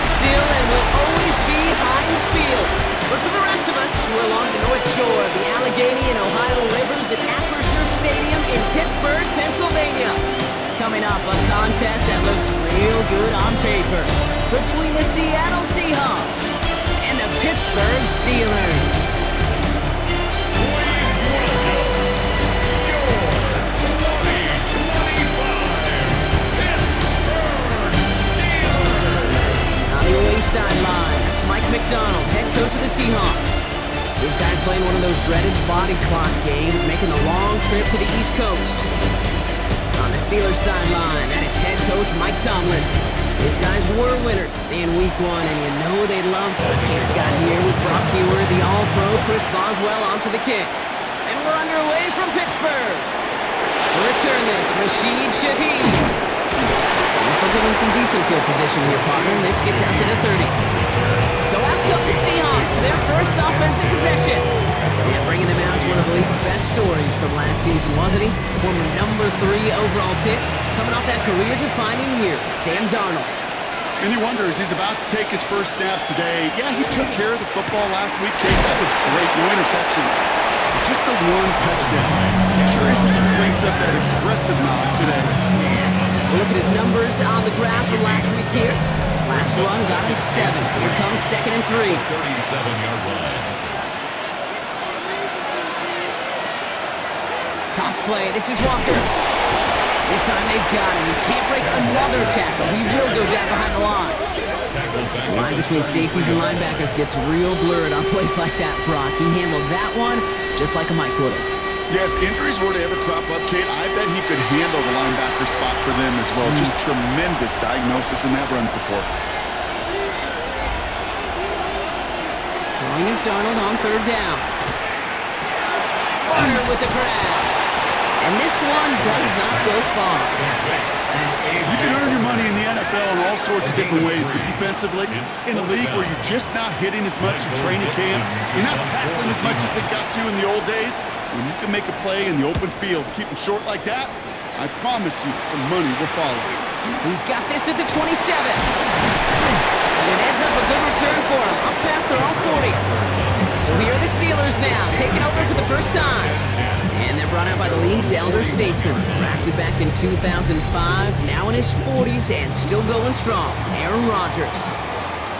It's still and will always be Heinz Field. But for the rest of us, we're along the North Shore of the Allegheny and Ohio Rivers at Acrisure Stadium in Pittsburgh, Pennsylvania. Coming up, a contest that looks real good on paper between the Seattle Seahawks and the Pittsburgh Steelers. Sideline. That's Mike McDonald, head coach of the Seahawks. This guy's playing one of those dreaded body clock games, making the long trip to the East Coast. On the Steelers sideline, that is head coach Mike Tomlin. These guys were winners in Week 1, and you know they loved it. Kate Scott here with Brock Hewer, the All-Pro Chris Boswell on for the kick. And we're underway from Pittsburgh. To return this, Rashid Shaheed. This will give him some decent field position here, partner. This gets out to the 30. So out come the Seahawks for their first offensive possession. And bringing them out to one of the league's best stories from last season, wasn't he? Former number 3 overall pick, coming off that career-defining year, Sam Darnold. And you wonder, as he's about to take his first snap today, yeah, he took care of the football last week, Kate. That was great. No interceptions. Just the one touchdown. Curious if he cranks up that aggressive knock today. Look at his numbers on the graph from last week here. Last run got him 7. Here comes 2nd and 3. 37-yard line. Toss play. This is Walker. This time they've got him. He can't break another tackle. He will go down behind the line. The line between safeties and linebackers gets real blurred on plays like that, Brock. He handled that one just like a Mike would have. Yeah, if injuries were to ever crop up, Kate, I bet he could handle the linebacker spot for them as well. Just tremendous diagnosis in that run support. Throwing is Darnold on 3rd down. Fire with the grab. And this one does not go far. You can earn your money in the NFL in all sorts of different ways, but defensively, in a league where you're just not hitting as much in training camp, you're not tackling as much as they got to in the old days, when you can make a play in the open field, keep them short like that, I promise you some money will follow. He's got this at the 27. And it ends up a good return for him, up past their own 40. So here are the Steelers now, taking over for the first time. And they're brought out by the league's elder statesman. Drafted back in 2005, now in his 40s and still going strong, Aaron Rodgers.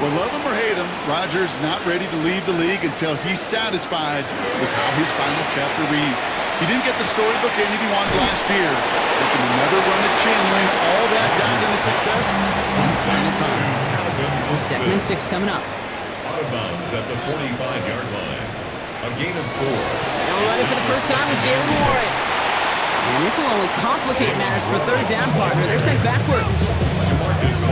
Well, love him or hate him, Rodgers not ready to leave the league until he's satisfied with how his final chapter reads. He didn't get the storybook ending he wanted last year. Taking another run at Chandler, all that down to the success one final time. This is 2nd and 6 coming up. Out of bounds at the 45-yard line. A gain of 4. Now running for the first time with Jalen Warren. And this will only complicate matters for 3rd down, partner. They're sent backwards.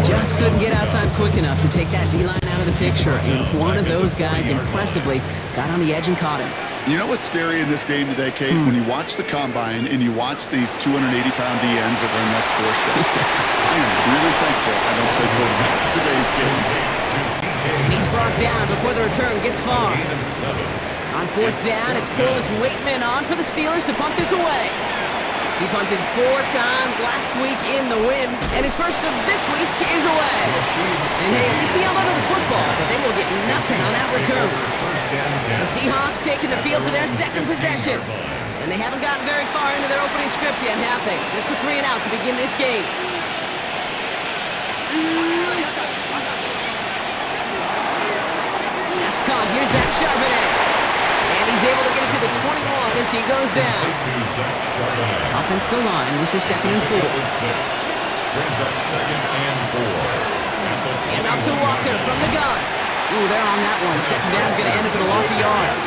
Just couldn't get outside quick enough to take that D-line out of the picture, and one of those guys impressively got on the edge and caught him. You know what's scary in this game today, Kate? When you watch the combine and you watch these 280-pound DNs that run like 4.6. I am really thankful I don't play quarterback in today's game. And he's brought down before the return gets far. On 4th down, it's Corliss Waitman on for the Steelers to punt this away. He punted 4 times last week in the win, and his first of this week is away. And hey, we see held onto the football, but they will get nothing on that return. The Seahawks taking the field for their 2nd possession. And they haven't gotten very far into their opening script yet, have they? Just a 3 and out to begin this game. That's caught. Here's Zach Charbonnet. And he's able to get it to the 21 as he goes down. Offense still on. This is 2nd and 4. Brings up 2nd and 4. And off to Walker from the gun. Ooh, they're on that one. 2nd down is going to end up in a loss of yards.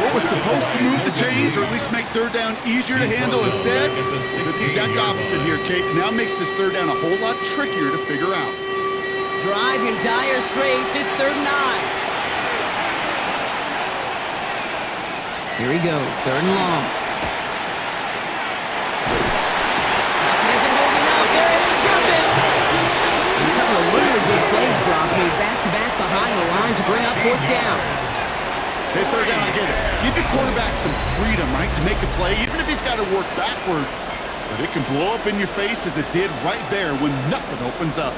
What was supposed to move the chains, or at least make 3rd down easier to handle instead, did the exact opposite here, Kate. Now makes this 3rd down a whole lot trickier to figure out. Drive in dire straits. It's 3rd and 9. Here he goes, 3rd and long. Isn't holding out. They're able to jump it. And a couple of really good plays, Brock, made back-to-back behind the line to bring up 4th down. Hey, 3rd down, I get it. Give your quarterback some freedom, right, to make a play, even if he's got to work backwards. But it can blow up in your face as it did right there when nothing opens up.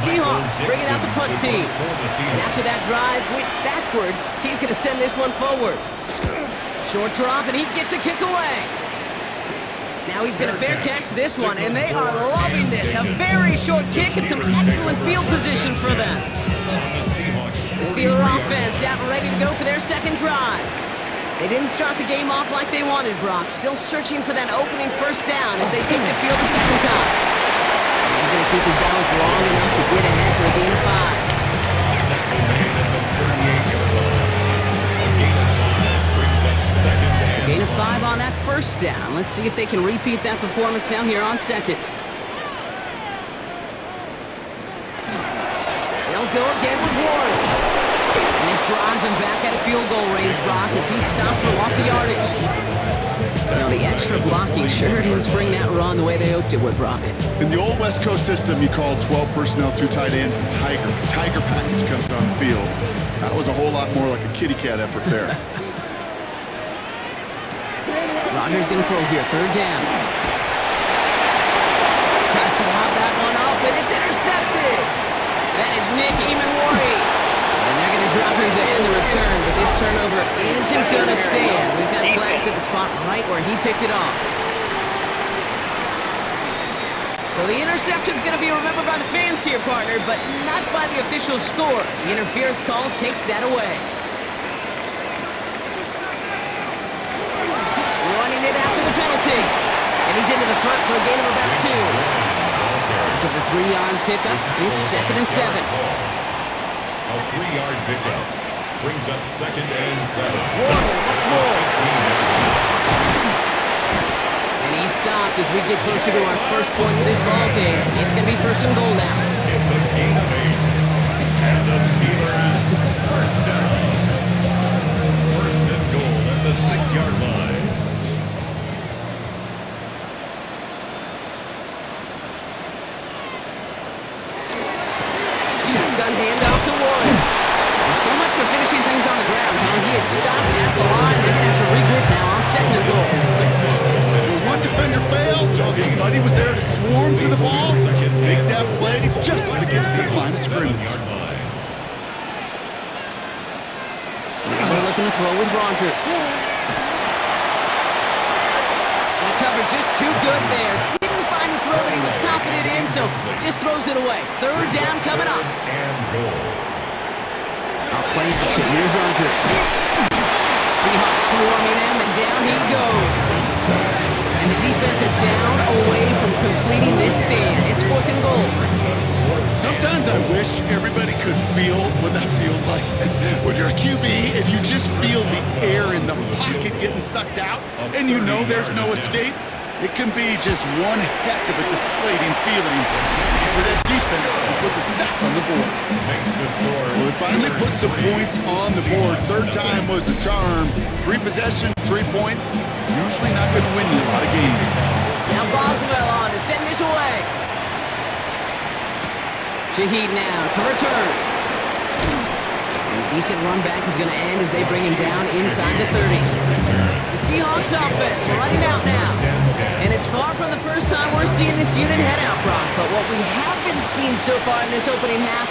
Seahawks bringing out the punt team. And after that drive went backwards, he's going to send this one forward. Short drop, and he gets a kick away. Now he's going to fair catch this one, and they are loving this. A very short kick and some excellent field position for them. The Steeler offense out and ready to go for their second drive. They didn't start the game off like they wanted, Brock. Still searching for that opening first down as they take the field a second time. He's going to keep his balance long enough to get ahead for a gain of 5. Gain of 5 on that first down. Let's see if they can repeat that performance now here on second. They'll go again with Warren. And this drives him back at a field goal range, Brock, as he stopped for loss of yardage. Now, the extra blocking sure didn't spring that run the way they hoped it would, Brock. In the old West Coast system, you called 12 personnel, 2 tight ends, Tiger. Tiger package comes on the field. That was a whole lot more like a kitty cat effort there. Rodgers going to throw here, third down. Tries to lob that one up, and it's intercepted. That is Nick Emanwari. And they're going to drop him to end the return, but this turnover isn't going to stand. We've got flags at the spot right where he picked it off. So the interception's going to be remembered by the fans here, partner, but not by the official score. The interference call takes that away. Running it after the penalty. And he's into the front for a gain of about 2. After the 3-yard pickup, it's 2nd and 7. A 3-yard pickup brings up 2nd and 7. Warner, what's more? And he's stopped as we get closer to our first points of this ball game. It's going to be 1st and goal now. It's a gain of 8. And the Steelers first down. 1st and goal at the 6-yard line. Shotgun handoff to Warren. There's so much for finishing things on the ground, huh? He is stopped at the line. They're going to have to regroup now on 2nd and goal. One defender failed. His buddy was there to swarm to the ball. Make that play just as it gets to the line of scrimmage. Now they're looking to throw with Rodgers. And the cover just too good there. Didn't find the throw that he was confident in, so just throws it away. 3rd down coming up. Off play action. Here's Rodgers. Seahawks swarming him, and down he goes. And the defense are down away from completing this stand. It's 4th and goal. Sometimes I wish everybody could feel what that feels like. When you're a QB and you just feel the air in the pocket getting sucked out and you know there's no escape, it can be just one heck of a deflating feeling for that defense who puts a sack on the board. Well, we finally put some points on the board. 3rd time was a charm. 3 possessions, 3 points. Usually not going to win you a lot of games. Now Boswell on to send this away. Shaheed now to return. And a decent run back is going to end as they bring him down inside the 30. The Seahawks offense running out now. And it's far from the first time we're seeing this unit head out, Brock. But what we haven't seen so far in this opening half,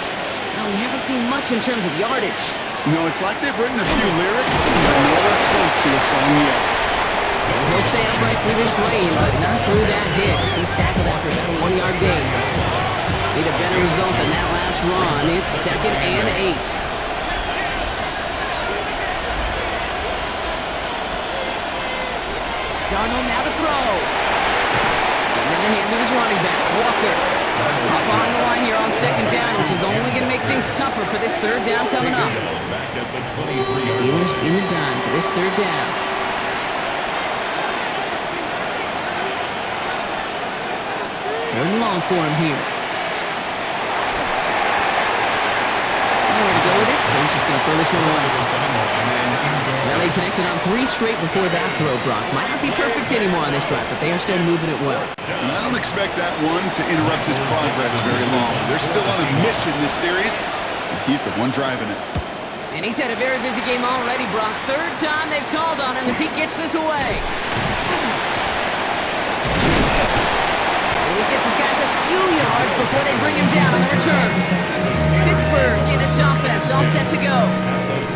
well, we haven't seen much in terms of yardage. No, it's like they've written a few lyrics, but nowhere close to a song yet. He'll stay upright through this rain, but not through that hit. He's tackled after about a 1-yard gain. Need a better result than that last run. It's 2nd and 8. Darnold now to throw. And in the hands of his running back, Walker. Up on the line here on 2nd down, which is only going to make things tougher for this 3rd down coming up. Steelers in the dime for this 3rd down. 3rd and long for him here. Nowhere to go with it, so he's just going to throw this one away. Now they connected on 3 straight before that throw, Brock. Might not be perfect anymore on this drive, but they are still moving it well. And I don't expect that one to interrupt his progress very long. They're still on a mission this series, and he's the one driving it. And he's had a very busy game already, Brock. 3rd time they've called on him as he gets this away. And he gets his guys a few few yards before they bring him down on the return. Pittsburgh getting its offense all set to go.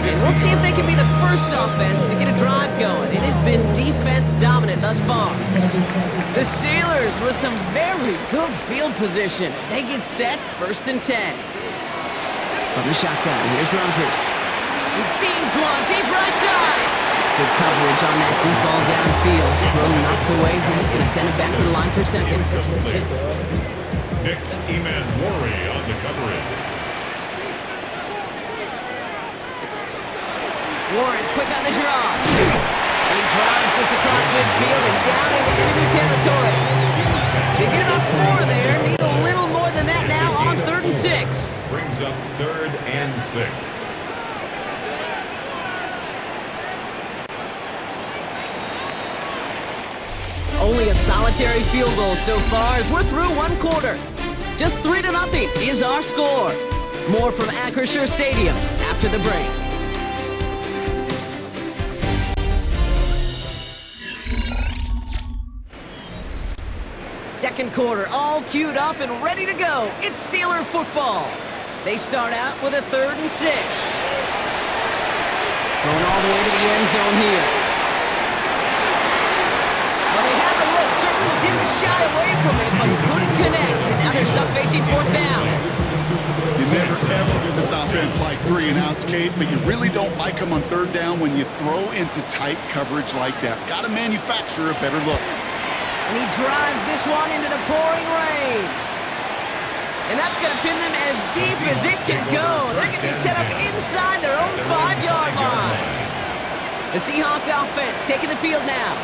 And we'll see if they can be the first offense to get a drive going. It has been defense dominant thus far. The Steelers with some very good field position as they get set, 1st and 10. From the shotgun, here's Rodgers. He beams one, deep right side. Good coverage on that deep ball downfield. Throw knocked away. That's going to send it back to the line for a second. Nick Eman-Worry on the coverage. Warren quick on the draw. And he drives this across midfield and down into enemy territory. They get about 4 there. Need a little more than that now on 3rd and 6. Brings up 3rd and 6. Only a solitary field goal so far as we're through 1 quarter. Just 3-0 is our score. More from Acrisure Stadium after the break. Second quarter, all queued up and ready to go. It's Steeler football. They start out with a 3rd and 6. Going all the way to the end zone here. Well, they had the look, certainly didn't shy away from it, but couldn't connect. And now they're stuck facing 4th down. You never ever give this offense like 3-and-outs, Kate, but you really don't like them on 3rd down when you throw into tight coverage like that. Got to manufacture a better look. And he drives this one into the pouring rain. And that's going to pin them as deep as it can go. They're going to be set up inside their own 5-yard line. The Seahawks offense taking the field now.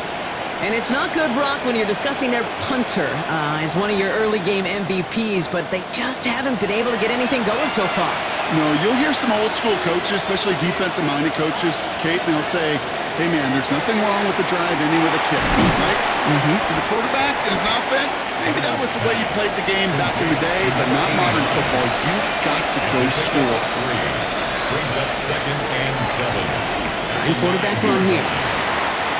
And it's not good, Brock, when you're discussing their punter as one of your early game MVPs, but they just haven't been able to get anything going so far. No, you'll hear some old school coaches, especially defensive-minded coaches, Kate, and they'll say, hey, man, there's nothing wrong with the drive ending with a kick, right? As a quarterback in his offense, maybe that was the way you played the game back in the day, but not modern football. You've got to go score. Brings up 2nd and 7. Second quarterback run here.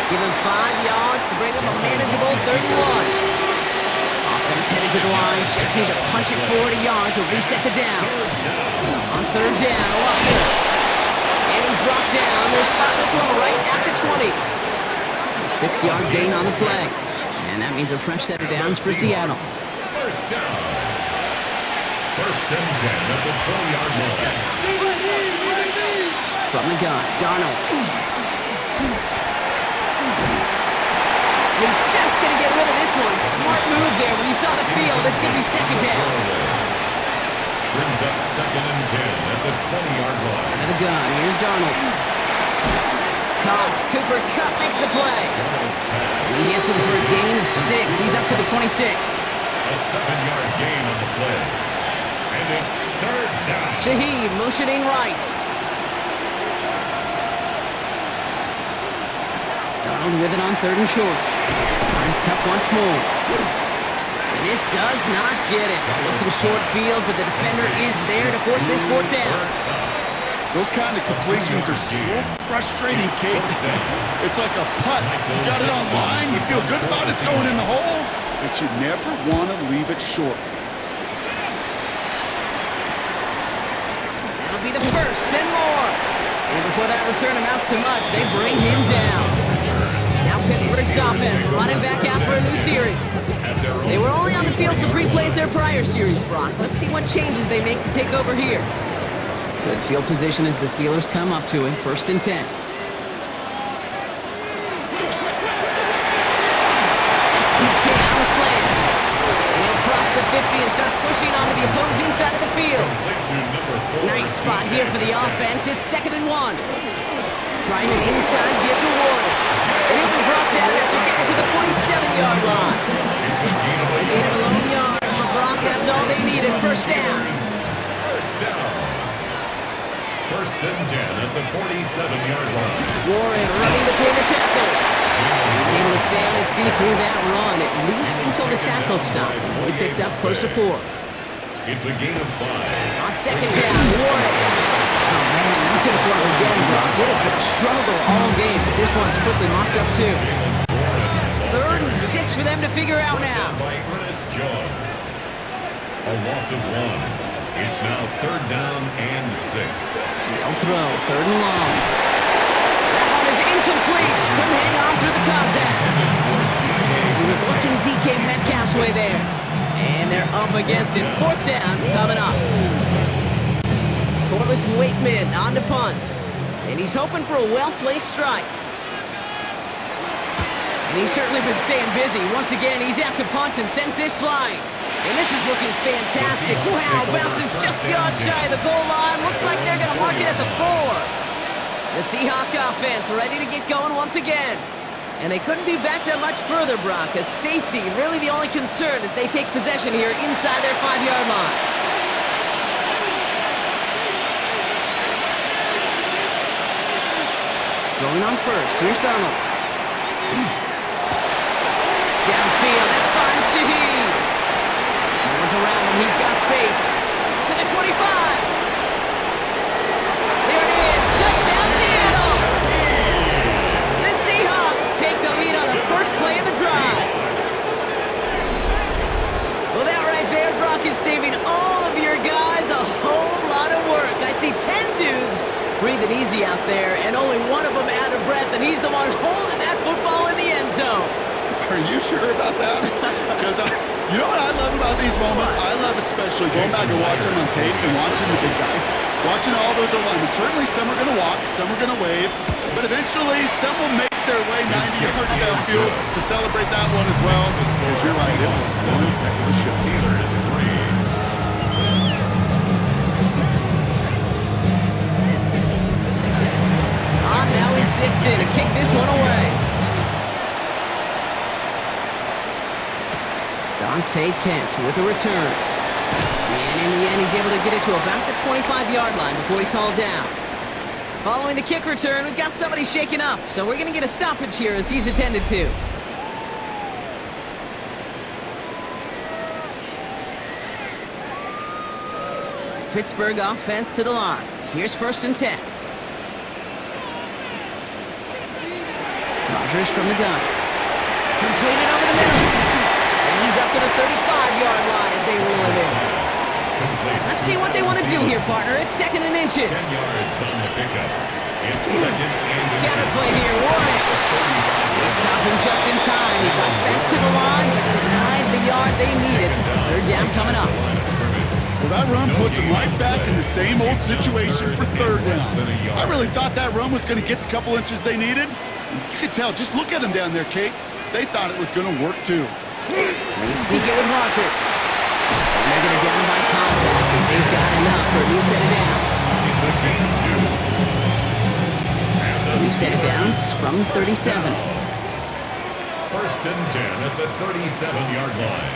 Give him 5 yards to bring up a manageable 3rd and 1. Offense headed to the line. Just need to punch it 40 yards to reset the downs. On 3rd down, up here. And he's brought down. They're spotting this one right at the 20. A 6-yard gain on the play. And that means a fresh set of downs for Seattle. 1st down. 1st and 10 at the 20-yard line. From the gun, Darnold. He's just going to get rid of this one. Smart move there. When you saw the field, it's going to be 2nd down. Brings up 2nd and 10 at the 20-yard line. Out of the gun, here's Darnold. Caught. Cooper Kupp makes the play. He hits him for a gain of 6. He's up to the 26. A 7-yard gain on the play. And it's 3rd down. Shaheed motioning right. Darnold with it on 3rd and short. Finds Kupp once more. And this does not get it. Looking short field, but the defender is there to force this 4th down. Those kind of completions are so frustrating, Kate. It's like a putt. You got it on line, you feel good about it going in the hole, but you never want to leave it short. That'll be the first and more. And before that return amounts to much, they bring him down. Now Pittsburgh's offense running back out for a new series. They were only on the field for 3 plays their prior series, Brock. Let's see what changes they make to take over here. Good field position as the Steelers come up to him, 1st and 10. It's DK on the slant. And he'll cross the 50 and start pushing onto the opposing side of the field. Nice spot here for the offense. It's 2nd and 1. Trying an inside give to Warren. And he'll be brought down after getting to the 47-yard line. Gain of 11 yards, but Brock, that's all they needed. 1st down. 1st and 10 at the 47-yard line. Warren running between the tackles. He's able to stay on his feet through that run, at least until the tackle stops. And he picked up close to 4. It's a gain of 5. On 2nd down, Warren. Oh, man, nothing for him again, Brock. It has been a struggle all game as this one's quickly mocked up, too. 3rd and 6 for them to figure out now. By Ernest Jones. A loss of 1. It's now 3rd down and 6. They'll throw, 3rd and long. That one is incomplete. Couldn't hang on through the contact. He was looking DK Metcalf's way there. And they're up against it. 4th down coming up. Corliss Waitman on to punt. And he's hoping for a well-placed strike. And he's certainly been staying busy. Once again, he's out to punt and sends this flying. And this is looking fantastic. Wow, bounces just yards shy of the goal line. Looks like they're going to mark it at the 4. The Seahawk offense ready to get going once again. And they couldn't be backed up much further, Brock, as safety really the only concern as they take possession here inside their 5-yard line. Going on first, here's Donald. Downfield, that finds Shaheed. No one's around him, he's got space. To the 25. There it is, touchdown Seattle! The Seahawks take the lead on the first play of the drive. Well, that right there, Brock, is saving all of your guys a whole lot of work. I see 10 dudes breathing easy out there, and only one of them out of breath, and he's the one holding that football in the end zone. Are you sure about that? Because you know what I love about these moments? I love especially going back and watching on tape and watching the big guys. Watching all those alignments. Certainly some are going to walk, some are going to wave, but eventually some will make their way 90 yards downfield to celebrate that one as well. Because you're right, it was one heck of a show. Steelers 3. Now is Dixon to kick this one away. Dante Kent with the return. And in the end, he's able to get it to about the 25-yard line before he's hauled down. Following the kick return, we've got somebody shaken up, so we're going to get a stoppage here as he's attended to. Pittsburgh offense to the line. Here's 1st and 10. Rodgers from the gun. Completed over the middle. And he's up to the 35-yard line as they reel him in. Let's see what they want to do here, partner. It's 2nd and inches. 10 yards on the pickup. It's 2nd and inches. Counterplay here, Warren. They stop him just in time. He got back to the line, but denied the yard they needed. 3rd down coming up. Well, that run puts him right back in the same old situation for 3rd down. I really thought that run was going to get the couple inches they needed. You could tell, just look at them down there, Kate. They thought it was going to work, too. They sneak it with Rodgers. And they're going to down by contact as they've got enough for a new set of downs. It's a gain of 2. New set of downs from 37. 1st and 10 at the 37-yard line.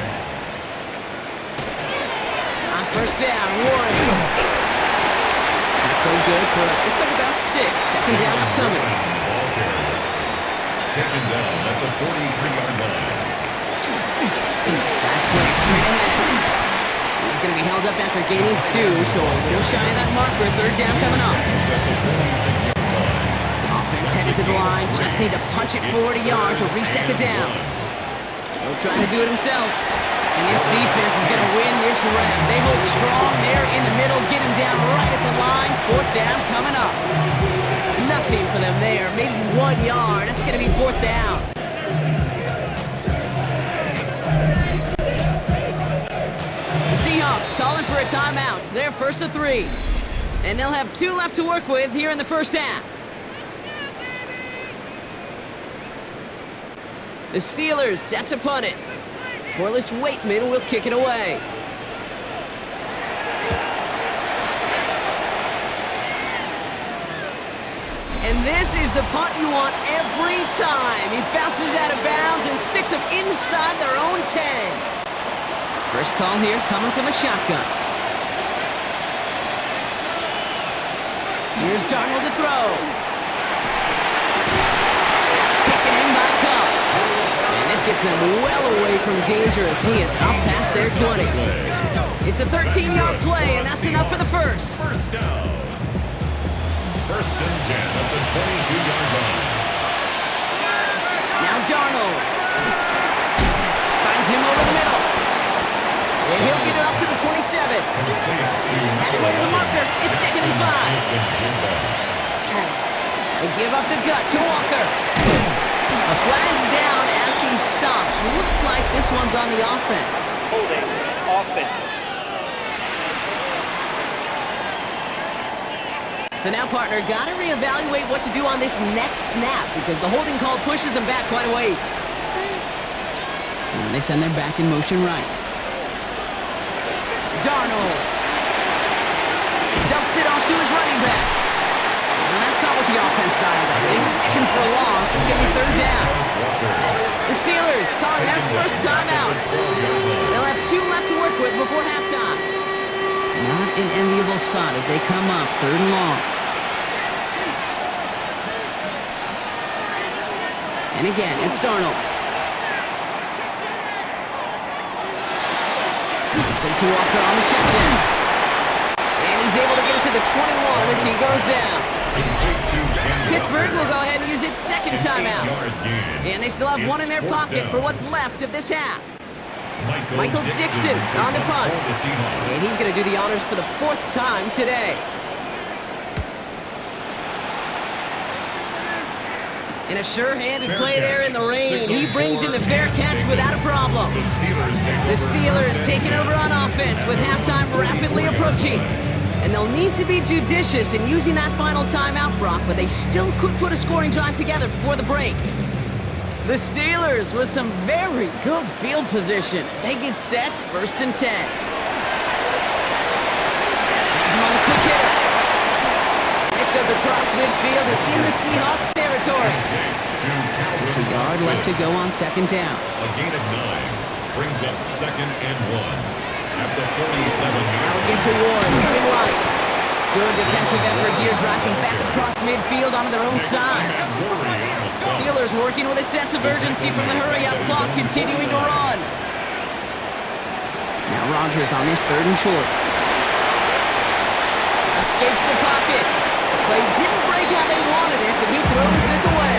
On 1st down, Warren. That played good for, looks like about 6. 2nd down upcoming. Taken down at the 43-yard line. That flick straight ahead. He's going to be held up after gaining 2, so a little shy of that marker. 3rd down coming up. Offense headed to the line. Just need to punch it forward a yard to reset the downs. He'll try to do it himself. And this defense is going to win this rep. They hold strong there in the middle, get him down right at the line. 4th down coming up. Nothing for them there. Maybe 1 yard. That's going to be 4th down. The Seahawks calling for a timeout. So they're 1st and 3. And they'll have 2 left to work with here in the 1st half. The Steelers set to punt it. Corliss Waitman will kick it away. And this is the punt you want every time. He bounces out of bounds and sticks them inside their own 10. First call here coming from the shotgun. Here's Darnold to throw. That's taken in by Cup. And this gets them well away from danger as he is up past their 20. It's a 13-yard play, and that's enough for the first. First down. 1st and 10 at the 22-yard line. Now Darnold finds him over the middle. And he'll get it up to the and 5. They give up the gut to Walker. A flag's down as he stops. Looks like this one's on the offense. Holding offense. So now, partner, got to reevaluate what to do on this next snap because the holding call pushes them back quite a ways. And they send their back in motion right. Darnold dumps it off to his running back. And that's not what the offense style does. They're sticking for a loss. It's going to be third down. The Steelers calling their first timeout. They'll have 2 left to work with before halftime. Not an enviable spot as they come up third and long. And again, it's Darnold. To Walker on the check down. And he's able to get it to the 21 as he goes down. Pittsburgh will go ahead and use its second timeout. And they still have 1 in their pocket for what's left of this half. Michael Dixon on the punt. And he's going to do the honors for the 4th time today. And a sure-handed play there in the rain. He brings in the fair catch without a problem. The Steelers taking over on offense with halftime rapidly approaching. And they'll need to be judicious in using that final timeout, Brock, but they still could put a scoring drive together before the break. The Steelers with some very good field position as they get set, 1st and 10. Has him on the quick hitter. This goes across midfield and in the Seahawks territory. Just a yard left to go on 2nd down. A gain of 9 brings up 2nd and 1 at the 47. Now we get to Ward, coming right. Good defensive effort here, drives them back across midfield onto their own side. Steelers working with a sense of urgency from the hurry-up clock, continuing to run. Now Rodgers on this 3rd and short. Escapes the pocket. Play didn't break how they wanted it, and he throws this away.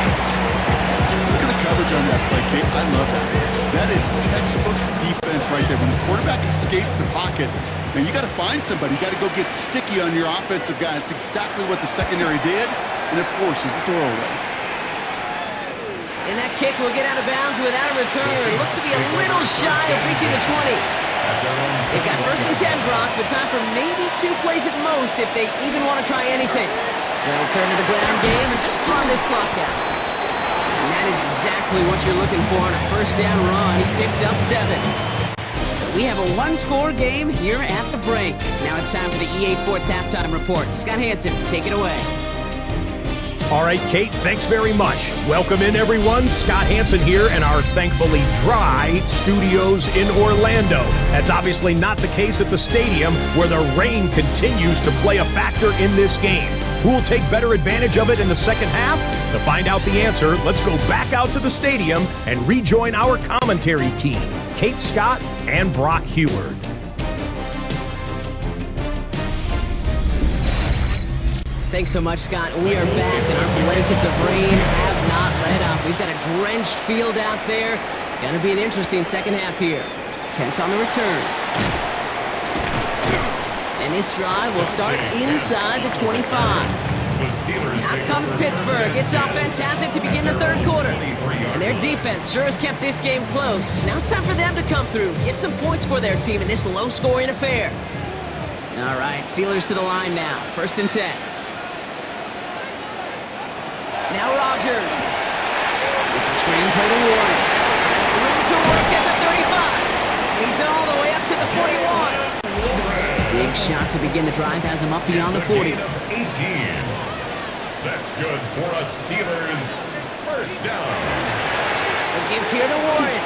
Look at the coverage on that play, Kate. I love that. That is textbook defense right there. When the quarterback escapes the pocket, now you got to find somebody. You got to go get sticky on your offensive guy. It's exactly what the secondary did, and it forces the throwaway. And that kick will get out of bounds without a return. Looks to be a little shy of reaching the 20. They've got 1st and 10, Brock, but time for maybe 2 plays at most if they even want to try anything. They'll turn to the ground game and just run this clock out. And that is exactly what you're looking for on a 1st down run. He picked up 7. So we have a 1-score game here at the break. Now it's time for the EA Sports Halftime Report. Scott Hansen, take it away. All right, Kate, thanks very much. Welcome in, everyone. Scott Hansen here in our thankfully dry studios in Orlando. That's obviously not the case at the stadium, where the rain continues to play a factor in this game. Who will take better advantage of it in the second half? To find out the answer, let's go back out to the stadium and rejoin our commentary team, Kate Scott and Brock Heward. Thanks so much, Scott. We are back, and our blankets of rain have not let up. We've got a drenched field out there. Gonna be an interesting second half here. Kent on the return. And this drive will start inside the 25. Out comes Pittsburgh. Its offense has it to begin the 3rd quarter. And their defense sure has kept this game close. Now it's time for them to come through, get some points for their team in this low-scoring affair. All right, Steelers to the line now. 1st and 10. Now Rodgers. It's a screen play to Warren. Room to work at the 35. He's all the way up to the 41. Big shot to begin the drive has him up beyond the 40. 18. That's good for a Steelers 1st down. A give here to Warren.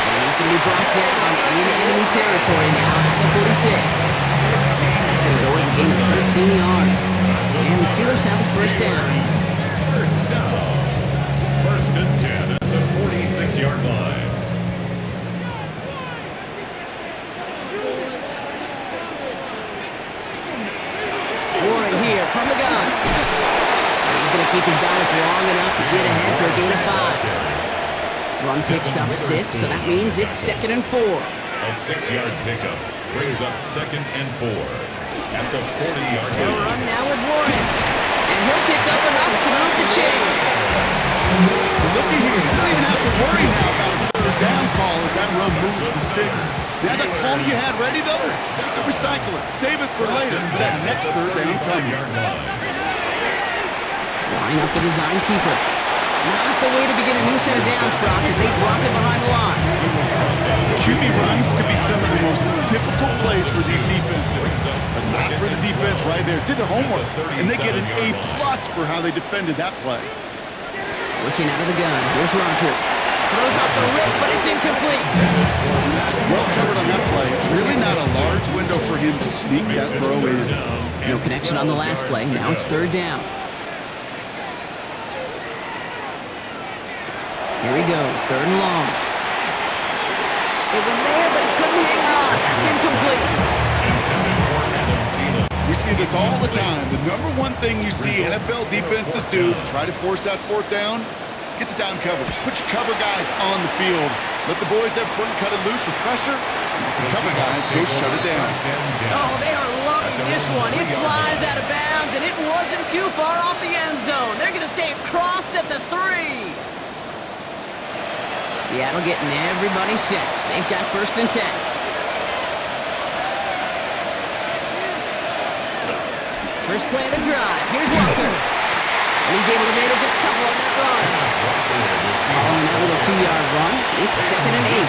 And he's going to be brought down in enemy territory now at the 46. That's going to go as a gain of 13 yards. And the Steelers have a 1st down. 1st down. 1st and 10 at the 46-yard line. Warren here from the gun. And he's going to keep his balance long enough to get ahead for a gain of 5. Run picks up 6, so that means it's 2nd and 4. A 6-yard pickup brings up 2nd and 4. at the 40-yard They'll line. run now with Warren. And he'll pick up enough to move the chains. Looky here, you don't even have to worry now about a third down call as that run moves the sticks. Now that call you had ready, though, you can recycle it. Save it for later. That next third down coming. Line up the design keeper. Not the way to begin a new set of downs, Brock, as they drop it behind the line. QB runs could be some of the most difficult plays for these defenses. But not for the defense right there. Did their homework, and they get an A+ for how they defended that play. Working out of the gun. Here's Rodgers. Throws off the rip, but it's incomplete. Well covered on that play. Really not a large window for him to sneak that throw in. No connection on the last play. Now it's third down. Here he goes. Third and long. It was there, but he couldn't hang on. That's incomplete. We see this all the time. The number one thing you see NFL defenses do, try to force that fourth down, gets down coverage. Put your cover guys on the field. Let the boys up front cut it loose with pressure. Let the cover guys go shut it down. Oh, they are loving this one. It flies out of bounds, and it wasn't too far off the end zone. They're going to say it crossed at the 3. Seattle getting everybody set. They've got first and 10. First play of the drive. Here's Walker. And he's able to manage a couple on that run. Following that little 2-yard run, it's second and 8.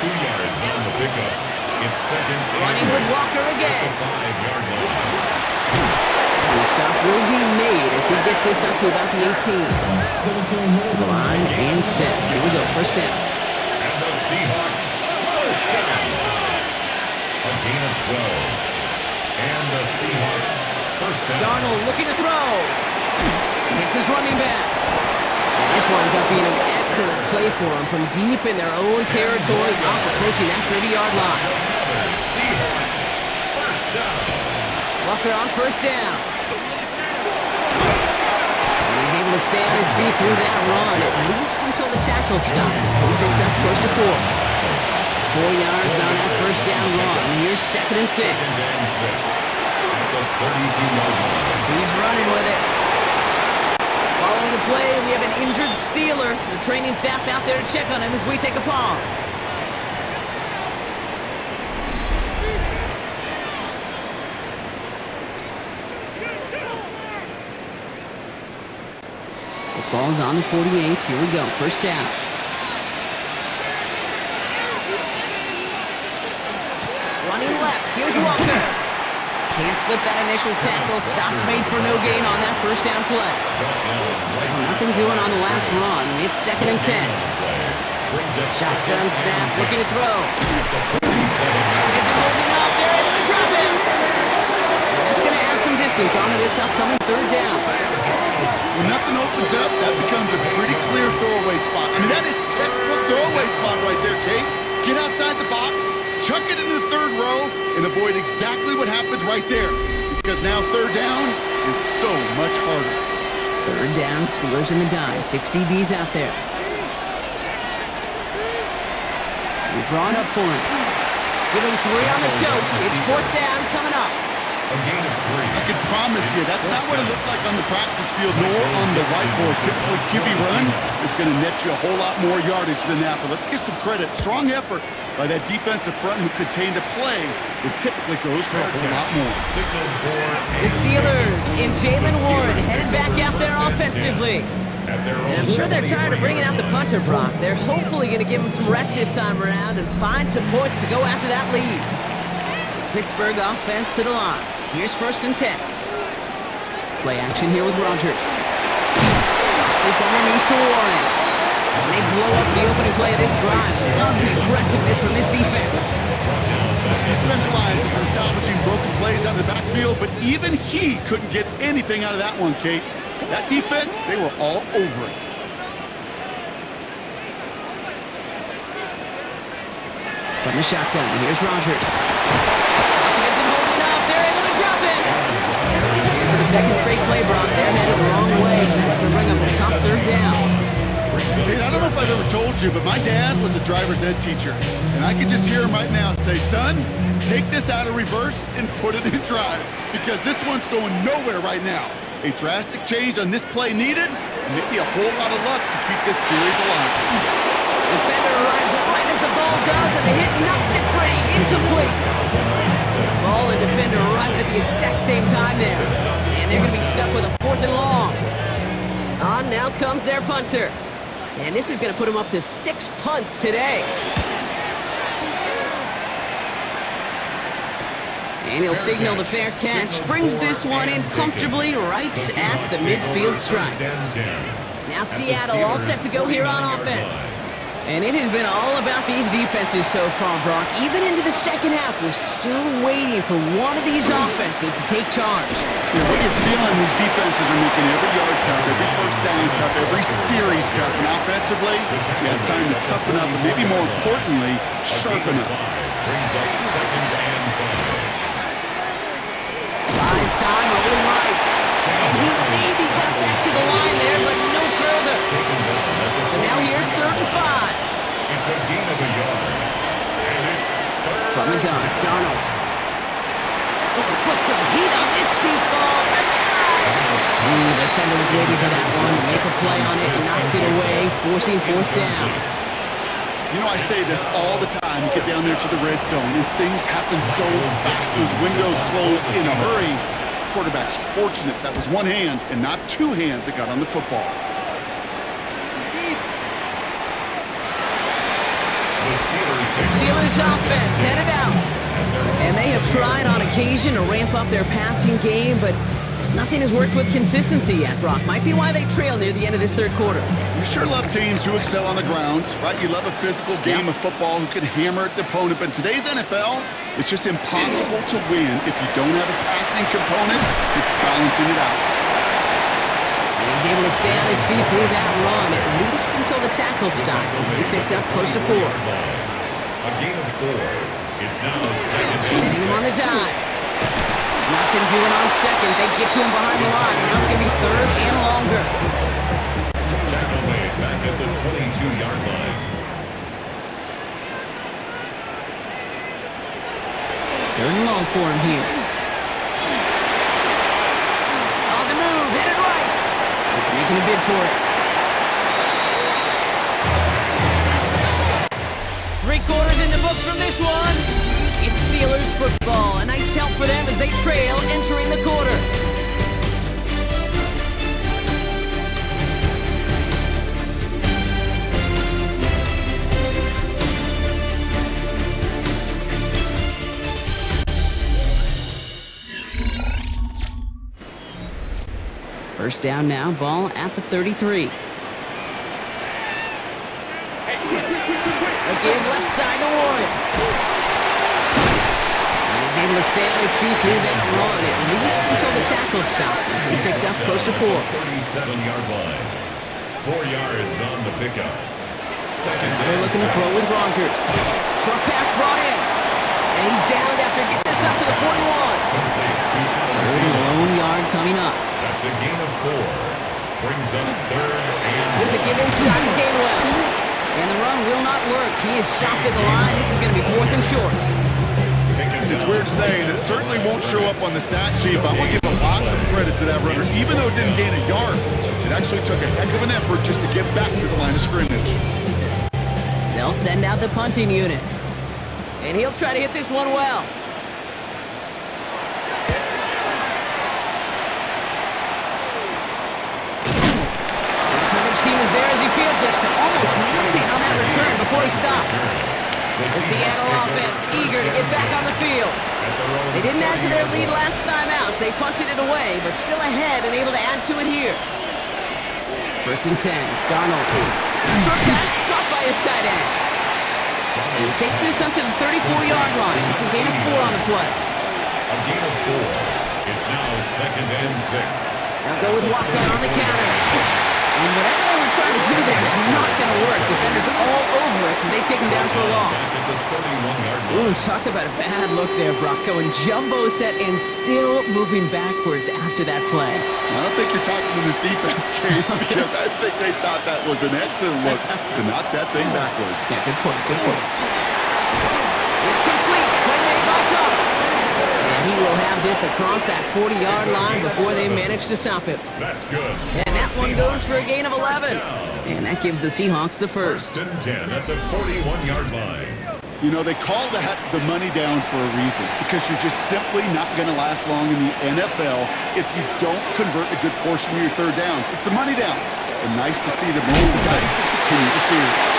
2 yards on the pickup. It's second and Running with Walker again. 5-yard line. And the stop will be made as he gets this up to about the 18. To the line and set. Here we go, first down. And the Seahawks first down. A gain of 12. And the Seahawks first down. Darnold looking to throw. Hits his running back. And this winds up being an excellent play for him from deep in their own territory, up approaching that 30-yard line. Seahawks first down. Walker on first down. And he's able to stay on his feet through that run, at least until the tackle stops him. He picked up close to 4. 4 yards on that first down run. And here's second and 6. At the 32-yard line. He's running with it. Following the play, we have an injured Steeler. The training staff out there to check on him as we take a pause. The ball's on the 48. Here we go. First down. Running left. Here's Walker. Can't slip that initial tackle. Stops made for no gain on that first down play. Well, nothing doing on the last run. It's second and 10. Shotgun snap. Looking to throw. Isn't holding up. They're able to drop him. That's going to add some distance onto this upcoming third down. When nothing opens up, that becomes a pretty clear throwaway spot. I mean, that is textbook throwaway spot right there, Kate. Get outside the box, chuck it into the third row, and avoid exactly what happened right there. Because now third down is so much harder. Third down, Steelers in the dime. 6 DBs out there. We're drawing up for him. Giving 3 on the tote. It's fourth down coming up. A gain of 3. I can promise you, that's not what it looked like on the practice field, nor on the whiteboard. Typically, QB run is going to net you a whole lot more yardage than that. But let's give some credit. Strong effort by that defensive front who contained a play that typically goes for a whole lot more. The Steelers and Jalen Warren headed back out there offensively. And I'm sure they're tired of bringing out the punter, Brock. They're hopefully going to give him some rest this time around and find some points to go after that lead. Pittsburgh offense to the line. Here's first and 10. Play action here with Rodgers. Drops this underneath to Warren. And they blow up the opening play of this drive. Love the aggressiveness from this defense. He specializes in salvaging broken plays out of the backfield, but even he couldn't get anything out of that one, Kate. That defense, they were all over it. From the shotgun, here's Rodgers. Isn't holding up. They're able to drop it. For the second straight play, Brock, they're headed the wrong way, and that's going to bring up a tough third down. Hey, I don't know if I've ever told you, but my dad was a driver's ed teacher. And I can just hear him right now say, son, take this out of reverse and put it in drive. Because this one's going nowhere right now. A drastic change on this play needed. Maybe a whole lot of luck to keep this series alive. Defender arrives right as the ball does, and the hit knocks it free. Incomplete. Ball and defender arrives at the exact same time there. And they're going to be stuck with a 4th and long. On now comes their punter. And this is going to put him up to 6 punts today. And he'll signal the fair catch. Brings this one in comfortably right at the midfield stripe. Now Seattle all set to go here on offense. And it has been all about these defenses so far, Brock. Even into the second half, we're still waiting for one of these offenses to take charge. You know, what you're feeling, these defenses are making every yard tough, every first down tough, every series tough. And offensively, yeah, it's time to toughen up, and maybe more importantly, sharpen up. Brings up 2nd and 5. Buys time, rolling right. And he maybe got back to the line there, but no further. So now here's 3rd and 5. It's a gain of a yard. And it's 3rd. From the gun, Darnold. Oh, put some heat on this deep ball, left side. The defender was waiting for that one to make a play on it, knocked it away, forcing 4th down. You know, I say this all the time. You get down there to the red zone, and things happen so fast. Those windows close in a hurry. Quarterback's fortunate that was one hand and not 2 hands that got on the football. The Steelers offense headed out. And they have tried on occasion to ramp up their passing game, but nothing has worked with consistency yet, Brock. Might be why they trail near the end of this 3rd quarter. You sure love teams who excel on the ground, right? You love a physical game of football who can hammer at the opponent. But in today's NFL, it's just impossible to win if you don't have a passing component. It's balancing it out. And he's able to stay on his feet through that run, at least until the tackle stops. He picked up close to 4. A gain of 4. It's now 2nd and 6. Hitting him on the dive. Nothing doing on 2nd. They get to him behind the line. Now it's going to be 3rd and longer. Tackle made back at the 22-yard line. 3rd and long for him here. On the move, headed right. He's making a bid for it. 3 quarters in the books from this one. It's Steelers football. A nice help for them as they trail entering the quarter. First down now, ball at the 33. Again, left side to Warren. And he's able to stay on his feet through that run, at least until the tackle stops him. He picked up close to 4. 37-yard line. 4 yards on the pickup. Second Now they're looking to throw with Rogers. Short pass brought in. And he's downed after getting this up to the 41. 3rd and lone yard coming up. That's a gain of 4. Brings up 3rd and... Here's a give inside to Gainwell. And the run will not work. He is stopped at the line. This is going to be 4th and short. It's weird to say, and it certainly won't show up on the stat sheet, but I'm going to give a lot of credit to that runner. Even though it didn't gain a yard, it actually took a heck of an effort just to get back to the line of scrimmage. They'll send out the punting unit. And he'll try to hit this one well. Team is there as he fields it. Almost nothing on that return before he stopped. The Seattle offense eager to get back on the field. They didn't add to their lead last time out, so they punted it away, but still ahead and able to add to it here. 1st and 10, Darnold. Short pass caught by his tight end. And he takes this up to the 34-yard line. It's a gain of 4 on the play. A gain of 4. It's now 2nd and 6. They'll go with Walker on the counter. And whatever they were trying to do there is not going to work. Defenders all over it, so they take him down for a loss. Ooh, talk about a bad look there, Brock. Going jumbo set and still moving backwards after that play. I don't think you're talking to this defense, Kate, because I think they thought that was an excellent look to knock that thing backwards. Yeah, good point, good point. It's complete. Play made by Cup. And he will have this across that 40-yard line before they manage to stop him. That's good. And that one goes for a gain of 11. And that gives the Seahawks the first. 1st and 10 at the 41-yard line. You know, they call that the money down for a reason, because you're just simply not going to last long in the NFL if you don't convert a good portion of your third downs. It's the money down. And nice to see them roll the dice and continue the series.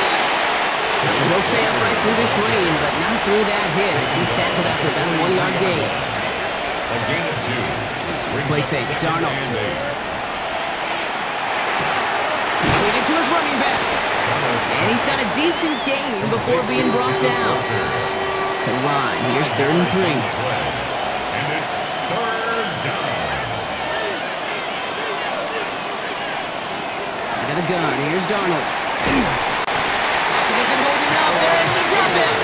He'll stay upright through this rain, but not through that hit as he's tackled after about a 1-yard gain. A gain of 2. Play fake, Darnold. Completed to his running back. And he's got a decent gain before being brought down. To the line, here's 3rd and 3. And it's 3rd down. Out of the gun, here's Darnold. Isn't holding up, they're able to drop it.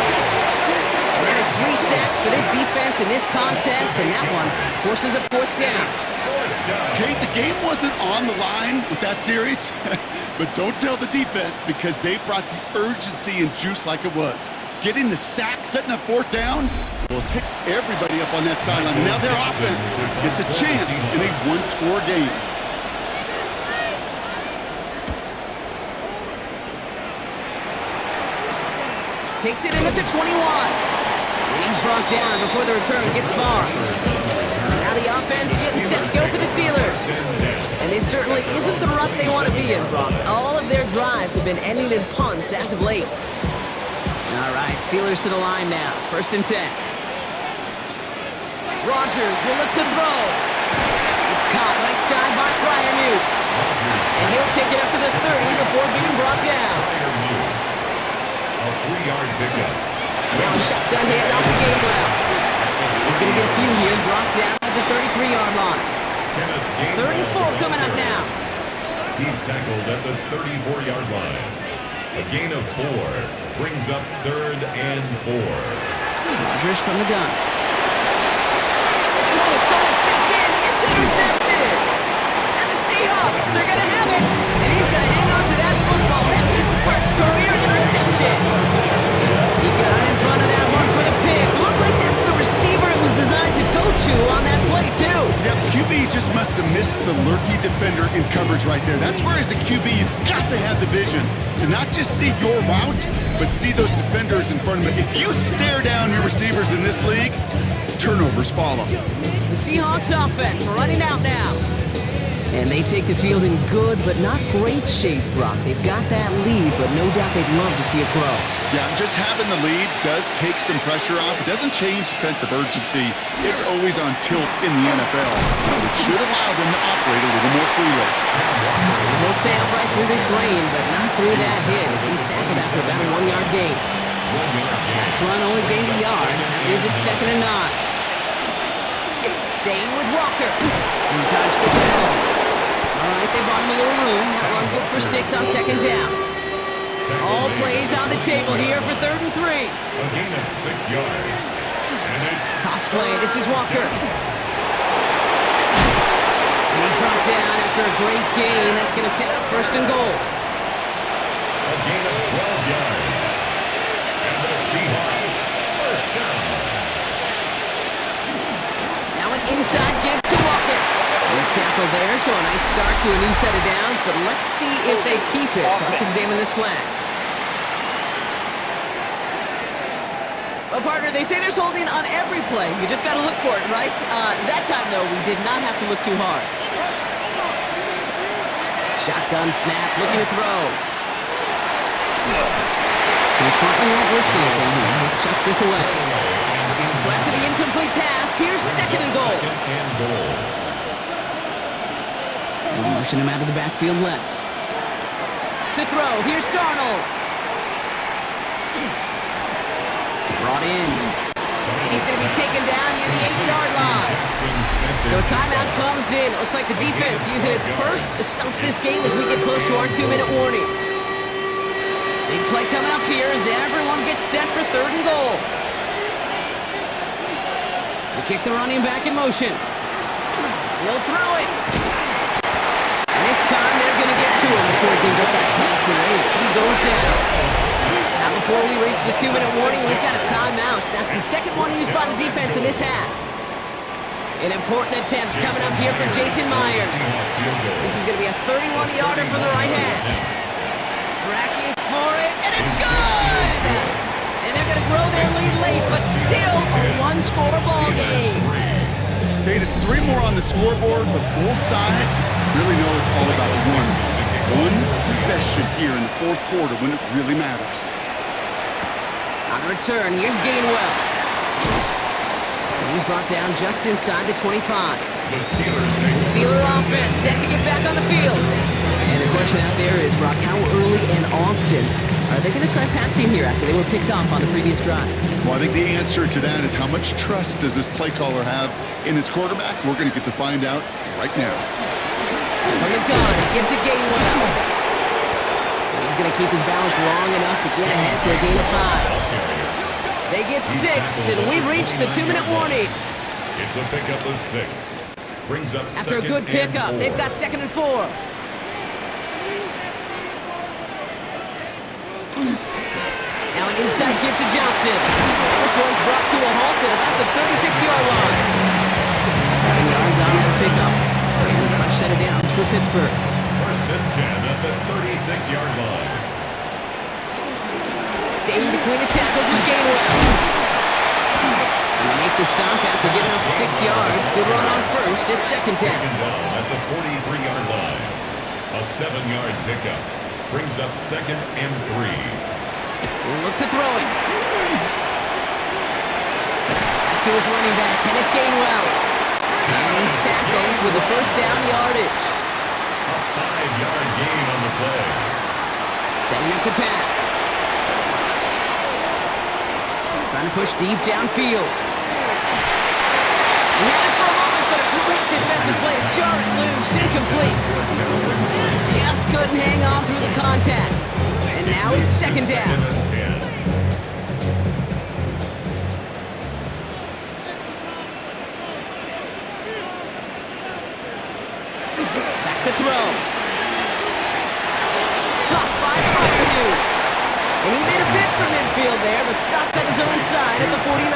And that is 3 sacks for this defense in this contest, and that one forces a 4th down. Kate, the game wasn't on the line with that series, but don't tell the defense, because they brought the urgency and juice like it was. Getting the sack, setting up 4th down, well, it picks everybody up on that sideline. And now their offense gets a chance in a 1-score game. Takes it in at the 21. And he's brought down before the return gets far. Now the offense getting set to go for the Steelers. And this certainly isn't the rut they want to be in, Brock. All of their drives have been ending in punts as of late. All right, Steelers to the line now. 1st and 10. Rodgers will look to throw. It's caught right side by Fryermuth. And he'll take it up to the 30 before being brought down. A 3-yard pickup. Now a shotgun handoff to Gabriel. He's going to get a few here, brought down at the 33-yard line. 3rd and 4 coming up now. He's tackled at the 34-yard line. A gain of 4 brings up 3rd and 4. Rodgers from the gun. Oh, someone stepped in. It's intercepted. And the Seahawks are going to have it. And he's going to hang on to that football. That's his first career interception. He got in front of that one for the pick. Looked like that's the receiver it was designed to go to on that play, too. Yeah, the QB just must have missed the lurky defender in coverage right there. That's where, as a QB, you've got to have the vision to not just see your route, but see those defenders in front of you. If you stare down your receivers in this league, turnovers follow. The Seahawks offense running out now. And they take the field in good but not great shape, Brock. They've got that lead, but no doubt they'd love to see it grow. Yeah, just having the lead does take some pressure off. It doesn't change the sense of urgency. It's always on tilt in the NFL. It should allow them to operate a little more freely. He'll stay upright through this rain, but not through that hit as he's tackled after about a 1-yard gain. Last run only gained a yard. That means it's 2nd and 9. Staying with Walker. He dodged the tackle. All right, they bought him a little room. That one good for 6 on 2nd down. All plays on the table here for 3rd and 3. A gain of 6 yards. And it's toss play. This is Walker. And he's brought down after a great gain. That's going to set up 1st and goal. a gain of 12 yards. And the Seahawks 1st down. Now an inside give to Walker. He's tackled there, so a nice start to a new set of downs, but let's see if they keep it. So let's examine this flag. Well, partner, they say there's holding on every play. You just got to look for it, right? That time, though, we did not have to look too hard. Shotgun snap, looking to throw. He smartly won't risk anything here. He just chucks this away. So after the incomplete pass, here's 2nd and goal. They'll motion him out of the backfield left. To throw, here's Darnold. Brought in. And he's going to be taken down near the 8-yard line. So a timeout comes in. It looks like the defense using its first stops this game as we get close to our 2-minute warning. Big play coming up here as everyone gets set for 3rd and goal. We kick the running back in motion. He'll throw it. And this time they're going to get to him before he can get that pass away as he goes down. Now before we reach the 2-minute warning, we've got a timeout. That's the second one used by the defense in this half. An important attempt coming up here for Jason Myers. This is going to be a 31-yarder from the right hand. Tracking for it, and it's good! And they're going to grow their lead late, but still a one-score ball game. Kate, it's 3 more on the scoreboard, but both sides really know it's all about one possession here in the 4th quarter when it really matters. On the return, here's Gainwell. And he's brought down just inside the 25. The Steeler offense set to get back on the field. And the question out there is, Brock, how early and often are they going to try passing here after they were picked off on the previous drive? Well, I think the answer to that is how much trust does this play caller have in his quarterback? We're going to get to find out right now. From the gun, give to Gainwell. And he's going to keep his balance long enough to get ahead for a gain of 5. They get 6, and we reach the 2-minute warning. It's a pickup of 6. Brings up After a good pickup, they've got 2nd and 4. Now an inside give to Johnson. And this one's brought to a halt at about the 36-yard line. 7 yards on that pickup. And a fresh set of downs for Pittsburgh. 1st and 10 at the 36-yard line. Staying between the tackles with Gainwell. And they make the stop after giving up 6 yards. Good run on first. It's 2nd down. At the 43-yard line. A 7-yard pickup. Brings up 2nd and 3. We'll look to throw it. That's who is running back, Kenneth Gainwell. And he's tackled with the 1st down yardage. A 5-yard gain on the play. Setting up to pass. Trying to push deep downfield. We had it for a moment, but a great defensive play to jar it loose. Incomplete. Just couldn't hang on through the contact. And now it's 2nd down. Back to throw. Caught by Fryerdew. And he made a bit for midfield there, but stopped on his own side at the 49.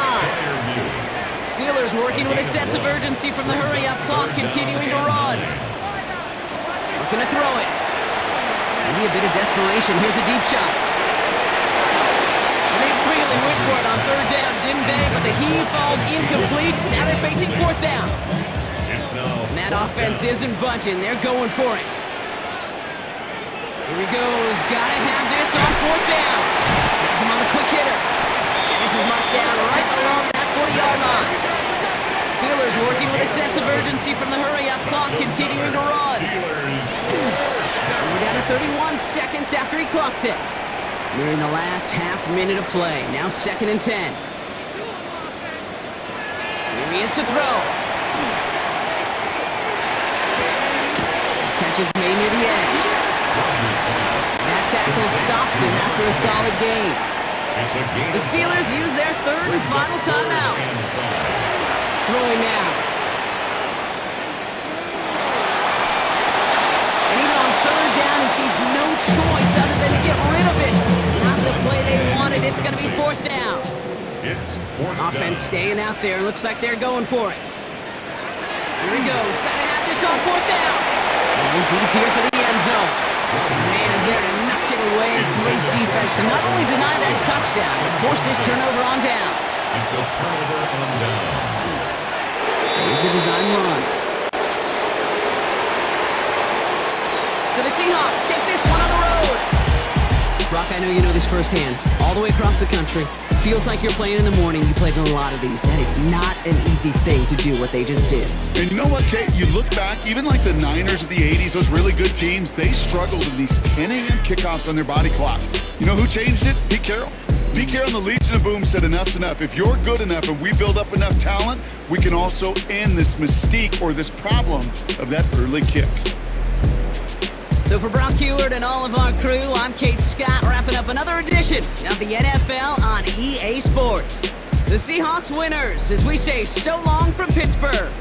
Steelers working with a sense of urgency from the hurry-up clock, continuing to run. Looking to throw it. Maybe a bit of desperation. Here's a deep shot. And they really went for it on 3rd down, didn't they? But the heave falls incomplete. Now they're facing 4th down. And that offense isn't budging. They're going for it. Here he goes. Gotta have this on 4th down. Gets him on the quick hitter. And this is marked down right along that 40-yard line. Steelers working with a sense of urgency from the hurry-up clock, continuing to run. And we're down to 31 seconds after he clocks it. We're in the last half minute of play. Now 2nd and 10. Here he is to throw. Catch is made near the edge. That tackle stops him after a solid gain. The Steelers use their 3rd and final timeout. Throwing now. And even on 3rd down, he sees no choice other than to get rid of it. Not the play they wanted. It's going to be 4th down. It's 4th down. Offense staying out there. Looks like they're going for it. Here he goes. Got to have this on 4th down. And deep here for the end zone. And man is there to knock it away. Great defense to not only deny that touchdown, but force this turnover on downs. It's a turnover on downs. It's a design run. So the Seahawks take this one on the road. Brock, I know you know this firsthand. All the way across the country. Feels like you're playing in the morning. You played in a lot of these. That is not an easy thing to do what they just did. And you know what, Kate? You look back, even like the Niners of the 80s, those really good teams, they struggled in these 10 a.m. kickoffs on their body clock. You know who changed it? Pete Carroll. BK on the Legion of Boom said enough's enough. If you're good enough and we build up enough talent, we can also end this mystique or this problem of that early kick. So for Brock Heward and all of our crew, I'm Kate Scott, wrapping up another edition of the NFL on EA Sports. The Seahawks winners as we say so long from Pittsburgh.